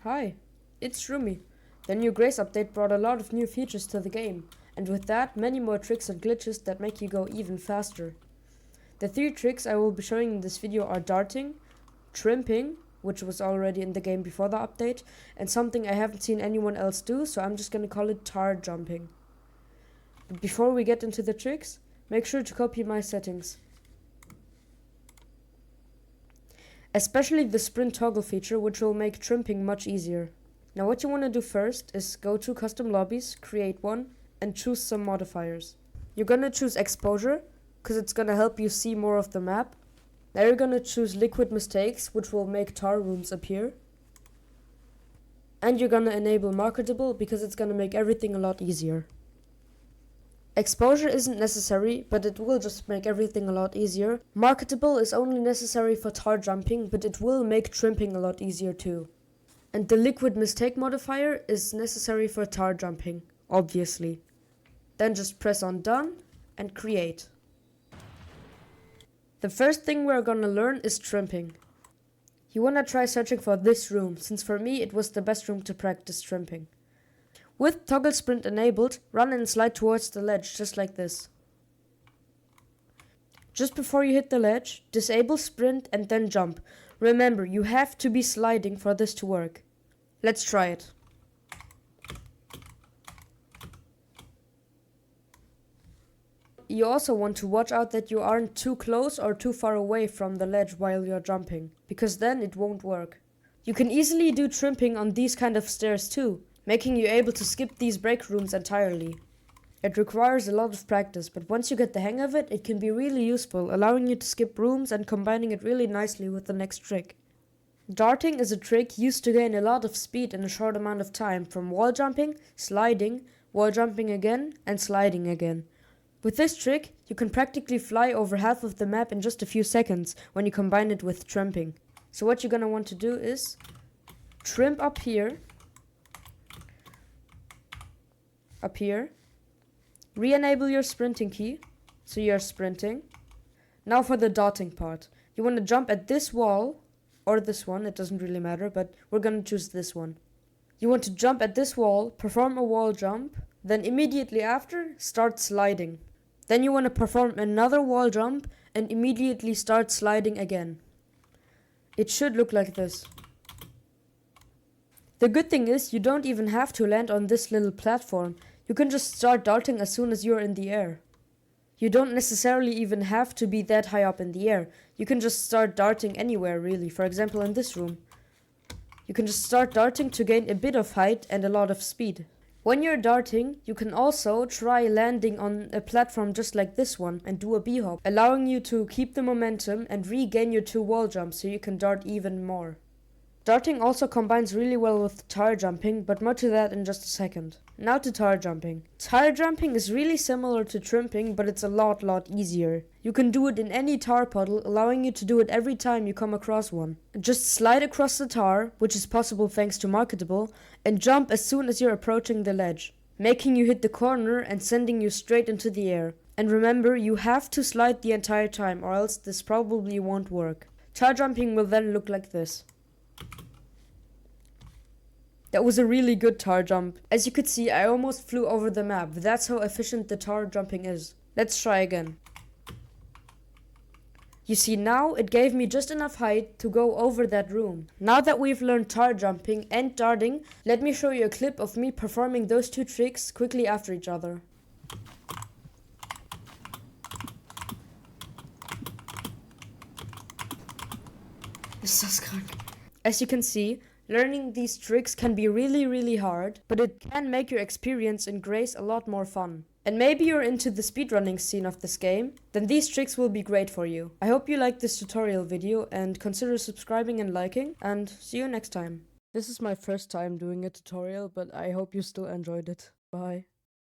Hi, it's Rumi. The new Grace update brought a lot of new features to the game, and with that, many more tricks and glitches that make you go even faster. The 3 tricks I will be showing in this video are darting, trimping, which was already in the game before the update, and something I haven't seen anyone else do, so I'm just gonna call it tar jumping. But before we get into the tricks, make sure to copy my settings. Especially the sprint toggle feature, which will make trimping much easier. Now what you want to do first is go to custom lobbies, create one, and choose some modifiers. You're gonna choose exposure, because it's gonna help you see more of the map. Now you're gonna choose liquid mistakes, which will make tar rooms appear. And you're gonna enable marketable, because it's gonna make everything a lot easier. Exposure isn't necessary, but it will just make everything a lot easier. Marketable is only necessary for tar jumping, but it will make trimping a lot easier too. And the liquid mistake modifier is necessary for tar jumping, obviously. Then just press on done and create. The first thing we're gonna learn is trimping. You wanna try searching for this room, since for me it was the best room to practice trimping. With toggle sprint enabled, run and slide towards the ledge, just like this. Just before you hit the ledge, disable sprint and then jump. Remember, you have to be sliding for this to work. Let's try it. You also want to watch out that you aren't too close or too far away from the ledge while you're jumping, because then it won't work. You can easily do trimping on these kind of stairs too, making you able to skip these break rooms entirely. It requires a lot of practice, but once you get the hang of it, it can be really useful, allowing you to skip rooms and combining it really nicely with the next trick. Darting is a trick used to gain a lot of speed in a short amount of time, from wall jumping, sliding, wall jumping again, and sliding again. With this trick, you can practically fly over half of the map in just a few seconds when you combine it with trimping. So what you're gonna want to do is trimp up here, re-enable your sprinting key, so you're sprinting. Now for the darting part. You want to jump at this wall, or this one, it doesn't really matter, but we're going to choose this one. You want to jump at this wall, perform a wall jump, then immediately after, start sliding. Then you want to perform another wall jump, and immediately start sliding again. It should look like this. The good thing is, you don't even have to land on this little platform. You can just start darting as soon as you're in the air. You don't necessarily even have to be that high up in the air. You can just start darting anywhere really, for example in this room. You can just start darting to gain a bit of height and a lot of speed. When you're darting, you can also try landing on a platform just like this one and do a b-hop, allowing you to keep the momentum and regain your 2 wall jumps so you can dart even more. Darting also combines really well with tar jumping, but more to that in just a second. Now to tar jumping. Tar jumping is really similar to trimping, but it's a lot easier. You can do it in any tar puddle, allowing you to do it every time you come across one. Just slide across the tar, which is possible thanks to marketable, and jump as soon as you're approaching the ledge, making you hit the corner and sending you straight into the air. And remember, you have to slide the entire time, or else this probably won't work. Tar jumping will then look like this. That was a really good tar jump. As you could see, I almost flew over the map. That's how efficient the tar jumping is. Let's try again. You see, now it gave me just enough height to go over that room. Now that we've learned tar jumping and darting, let me show you a clip of me performing those 2 tricks quickly after each other. Ist das krank? As you can see, learning these tricks can be really hard, but it can make your experience in Grace a lot more fun. And maybe you're into the speedrunning scene of this game, then these tricks will be great for you. I hope you liked this tutorial video and consider subscribing and liking, and see you next time. This is my first time doing a tutorial, but I hope you still enjoyed it. Bye.